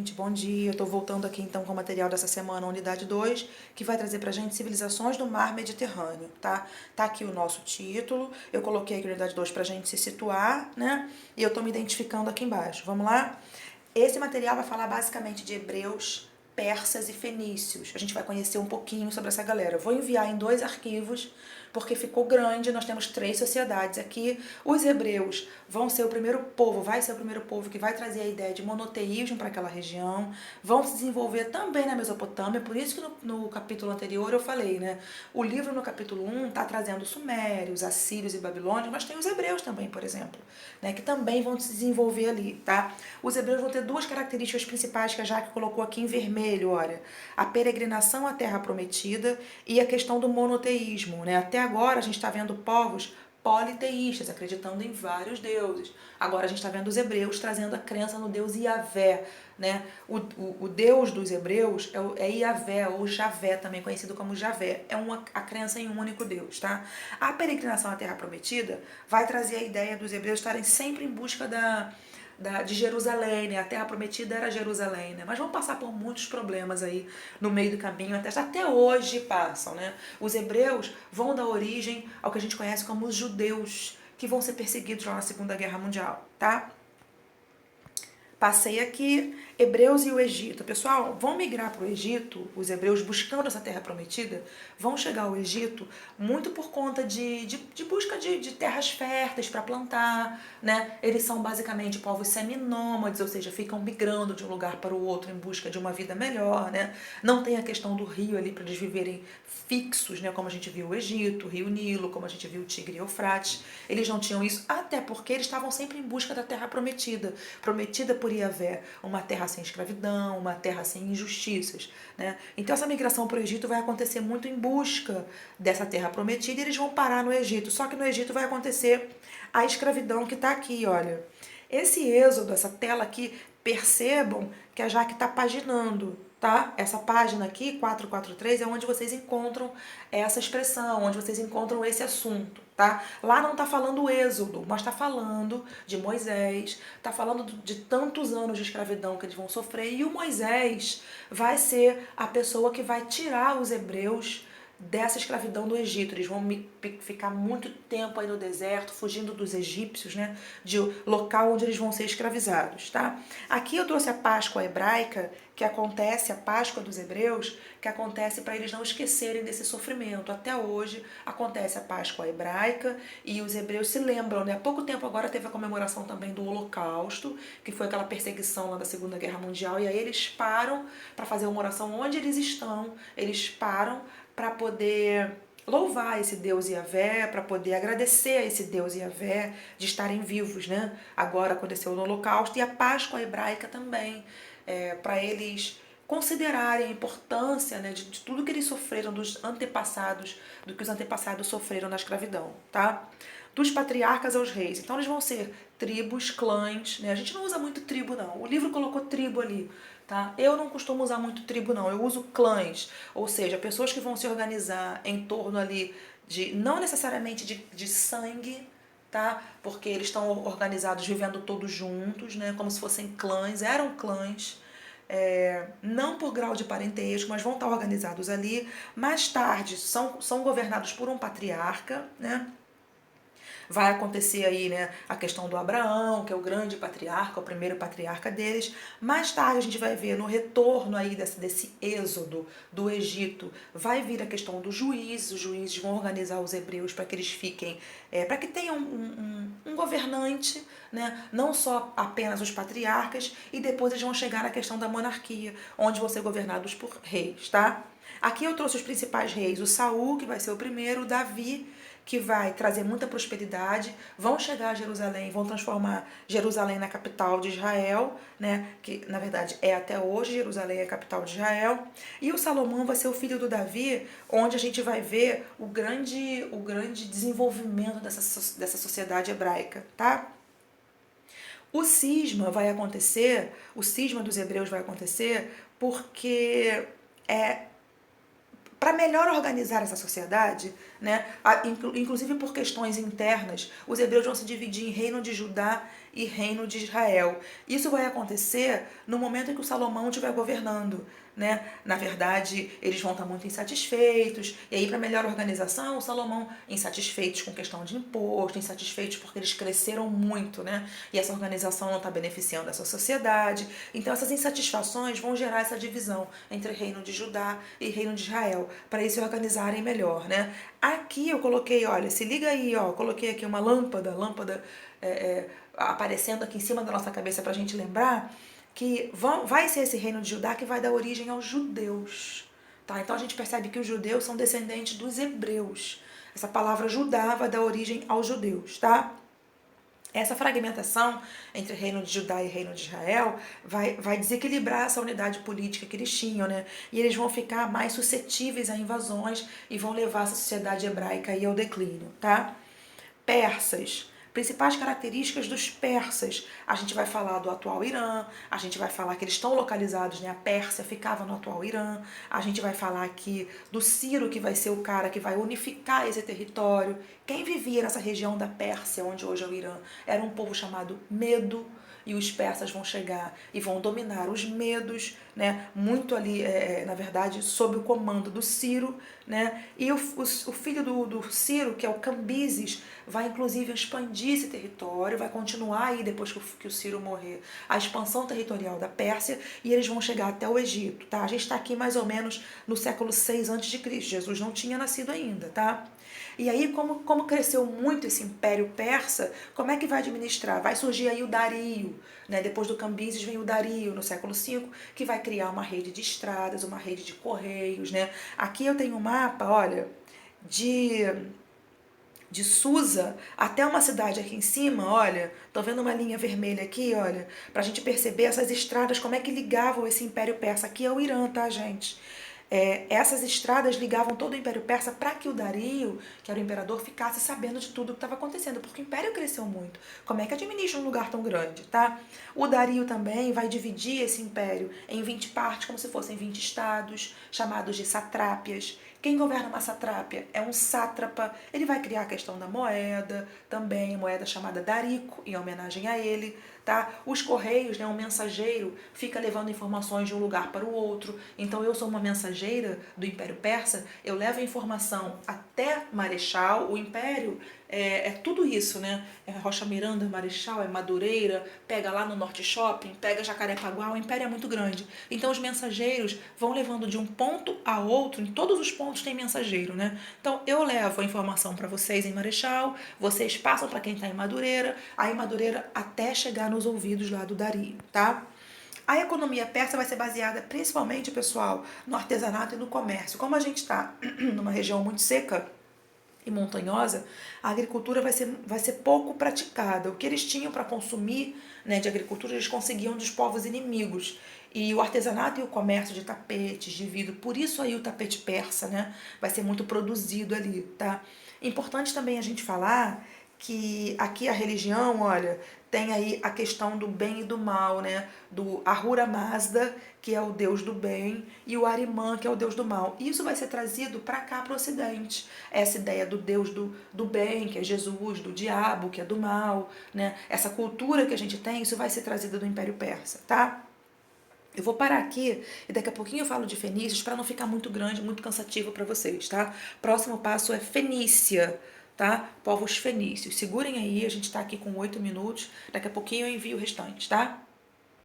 gente, bom dia. Eu tô voltando aqui então com o material dessa semana, unidade 2, que vai trazer pra gente civilizações do mar Mediterrâneo, tá? Tá aqui o nosso título, eu coloquei aqui a unidade 2 pra gente se situar, né? E eu tô me identificando aqui embaixo. Vamos lá? Esse material vai falar basicamente de hebreus, persas e fenícios. A gente vai conhecer um pouquinho sobre essa galera. Eu vou enviar em 2 arquivos, porque ficou grande, nós temos 3 sociedades aqui. Os hebreus vão ser o primeiro povo, vai ser o primeiro povo que vai trazer a ideia de monoteísmo para aquela região, vão se desenvolver também na Mesopotâmia, por isso que no capítulo anterior eu falei, né? O livro no capítulo 1 está trazendo sumérios, assírios e babilônios, mas tem os hebreus também, por exemplo, né? Que também vão se desenvolver ali, tá? Os hebreus vão ter 2 características principais que a Jaque colocou aqui em vermelho, olha. A peregrinação à Terra Prometida e a questão do monoteísmo, né? Até agora a gente está vendo povos politeístas, acreditando em vários deuses. Agora a gente está vendo os hebreus trazendo a crença no Deus Iavé, né? O Deus dos hebreus é Iavé, ou Javé, também conhecido como Javé. É a crença em um único Deus, tá? A peregrinação à Terra Prometida vai trazer a ideia dos hebreus estarem sempre em busca de Jerusalém, né? A Terra Prometida era Jerusalém, né? Mas vão passar por muitos problemas aí no meio do caminho, até hoje passam, né? Os hebreus vão dar origem ao que a gente conhece como os judeus, que vão ser perseguidos lá na Segunda Guerra Mundial, tá? Passei aqui, Hebreus e o Egito. Pessoal, vão migrar para o Egito, os hebreus buscando essa terra prometida, vão chegar ao Egito muito por conta de busca de terras férteis para plantar, né? Eles são basicamente povos seminômades, ou seja, ficam migrando de um lugar para o outro em busca de uma vida melhor, né? Não tem a questão do rio ali para eles viverem fixos, né? Como a gente viu o Egito, o rio Nilo, como a gente viu o Tigre e Eufrates. Eles não tinham isso, até porque eles estavam sempre em busca da terra prometida, prometida por Iavé, uma terra sem escravidão, uma terra sem injustiças, né? Então essa migração para o Egito vai acontecer muito em busca dessa terra prometida e eles vão parar no Egito. Só que no Egito vai acontecer a escravidão que está aqui, olha. Esse êxodo, essa tela aqui, percebam que a Jaque está paginando, tá? Essa página aqui, 443, é onde vocês encontram essa expressão, onde vocês encontram esse assunto, tá? Lá não está falando o êxodo, mas está falando de Moisés, está falando de tantos anos de escravidão que eles vão sofrer, e o Moisés vai ser a pessoa que vai tirar os hebreus dessa escravidão do Egito. Eles vão ficar muito tempo aí no deserto, fugindo dos egípcios, né? De local onde eles vão ser escravizados, tá? Aqui eu trouxe a Páscoa hebraica, que acontece, a Páscoa dos hebreus, que acontece para eles não esquecerem desse sofrimento. Até hoje acontece a Páscoa hebraica e os hebreus se lembram, né? Há pouco tempo agora teve a comemoração também do Holocausto, que foi aquela perseguição lá da Segunda Guerra Mundial, e aí eles param para fazer uma oração onde eles estão, eles param para poder louvar esse Deus Iavé, para poder agradecer a esse Deus Iavé de estarem vivos, né? Agora aconteceu no Holocausto, e a Páscoa hebraica também, para eles considerarem a importância, né, de tudo que eles sofreram dos antepassados, do que os antepassados sofreram na escravidão, tá? Dos patriarcas aos reis. Então eles vão ser tribos, clãs, né? A gente não usa muito tribo, não. O livro colocou tribo ali, tá? Eu não costumo usar muito tribo, não. Eu uso clãs, ou seja, pessoas que vão se organizar em torno ali não necessariamente de sangue, tá? Porque eles estão organizados, vivendo todos juntos, né? Como se fossem clãs, eram clãs. Não por grau de parentesco, mas vão estar organizados ali. Mais tarde, são governados por um patriarca, né? Vai acontecer aí, né, a questão do Abraão, que é o grande patriarca, o primeiro patriarca deles. Mais tarde a gente vai ver no retorno aí desse êxodo do Egito, vai vir a questão dos juízes. Os juízes vão organizar os hebreus para que eles fiquem, para que tenham um governante, né, não só apenas os patriarcas, e depois eles vão chegar na questão da monarquia, onde vão ser governados por reis, tá? Aqui eu trouxe os principais reis, o Saul, que vai ser o primeiro, o Davi, que vai trazer muita prosperidade, vão chegar a Jerusalém, vão transformar Jerusalém na capital de Israel, né? Que na verdade é até hoje, Jerusalém é a capital de Israel. E o Salomão vai ser o filho do Davi, onde a gente vai ver o grande desenvolvimento dessa sociedade hebraica, tá? O cisma vai acontecer, o cisma dos hebreus vai acontecer porque para melhor organizar essa sociedade, né, inclusive por questões internas, os hebreus vão se dividir em reino de Judá e reino de Israel. Isso vai acontecer no momento em que o Salomão estiver governando, né? Na verdade, eles vão estar muito insatisfeitos, e aí para melhor organização, o Salomão insatisfeitos com questão de imposto, insatisfeitos porque eles cresceram muito, né? E essa organização não está beneficiando essa sociedade. Então essas insatisfações vão gerar essa divisão entre reino de Judá e reino de Israel, para eles se organizarem melhor, né? Aqui eu coloquei, olha, se liga aí, ó, eu coloquei aqui uma lâmpada aparecendo aqui em cima da nossa cabeça para a gente lembrar que vai ser esse reino de Judá que vai dar origem aos judeus. Tá? Então a gente percebe que os judeus são descendentes dos hebreus. Essa palavra Judá vai dar origem aos judeus, tá? Essa fragmentação entre reino de Judá e reino de Israel vai desequilibrar essa unidade política que eles tinham, né? E eles vão ficar mais suscetíveis a invasões e vão levar essa sociedade hebraica aí ao declínio, tá? Persas. Principais características dos persas. A gente vai falar do atual Irã, a gente vai falar que eles estão localizados, né? A Pérsia ficava no atual Irã, a gente vai falar aqui do Ciro, que vai ser o cara que vai unificar esse território. Quem vivia nessa região da Pérsia, onde hoje é o Irã, era um povo chamado Medo, e os persas vão chegar e vão dominar os medos, né? Muito ali, na verdade, sob o comando do Ciro, né? E o filho do Ciro, que é o Cambises, vai inclusive expandir esse território, vai continuar aí depois que o Ciro morrer, a expansão territorial da Pérsia, e eles vão chegar até o Egito, tá? A gente está aqui mais ou menos no século 6 a.C., Jesus não tinha nascido ainda, tá? E aí, como cresceu muito esse Império Persa, como é que vai administrar? Vai surgir aí o Dario, né? Depois do Cambises vem o Dario, no século V, que vai criar uma rede de estradas, uma rede de correios, né? Aqui eu tenho um mapa, olha, de Susa até uma cidade aqui em cima, olha, tô vendo uma linha vermelha aqui, olha, pra gente perceber essas estradas, como é que ligavam esse Império Persa. Aqui é o Irã, tá, gente? Essas estradas ligavam todo o Império Persa para que o Dario, que era o imperador, ficasse sabendo de tudo o que estava acontecendo, porque o Império cresceu muito. Como é que administra um lugar tão grande, tá? O Dario também vai dividir esse Império em 20 partes, como se fossem 20 estados, chamados de satrápias. Quem governa uma satrápia é um sátrapa. Ele vai criar a questão da moeda, também moeda chamada darico, em homenagem a ele, tá? Os correios, né, um mensageiro fica levando informações de um lugar para o outro. Então eu sou uma mensageira do Império Persa, eu levo a informação até Marechal. O Império é tudo isso, né? É Rocha Miranda, Marechal, é Madureira, pega lá no Norte Shopping, pega Jacarepaguá, o Império é muito grande. Então os mensageiros vão levando de um ponto a outro, em todos os pontos tem mensageiro, né? Então eu levo a informação para vocês em Marechal, vocês passam para quem está em Madureira, aí Madureira até chegar nos ouvidos lá do Dario, tá? A economia persa vai ser baseada principalmente, pessoal, no artesanato e no comércio. Como a gente está numa região muito seca e montanhosa, a agricultura vai ser pouco praticada. O que eles tinham para consumir, né, de agricultura, eles conseguiam dos povos inimigos. E o artesanato e o comércio de tapetes, de vidro, por isso aí o tapete persa, né, vai ser muito produzido ali, tá? Importante também a gente falar que aqui a religião, olha, tem aí a questão do bem e do mal, né? Do Ahura Mazda, que é o deus do bem, e o Ahriman, que é o deus do mal. Isso vai ser trazido para cá, para o Ocidente. Essa ideia do deus do bem, que é Jesus, do diabo, que é do mal, né? Essa cultura que a gente tem, isso vai ser trazido do Império Persa, tá? Eu vou parar aqui e daqui a pouquinho eu falo de Fenícios para não ficar muito grande, muito cansativo para vocês, tá? Próximo passo é Fenícia, tá? Povos fenícios. Segurem aí, a gente tá aqui com 8 minutos. Daqui a pouquinho eu envio o restante, tá?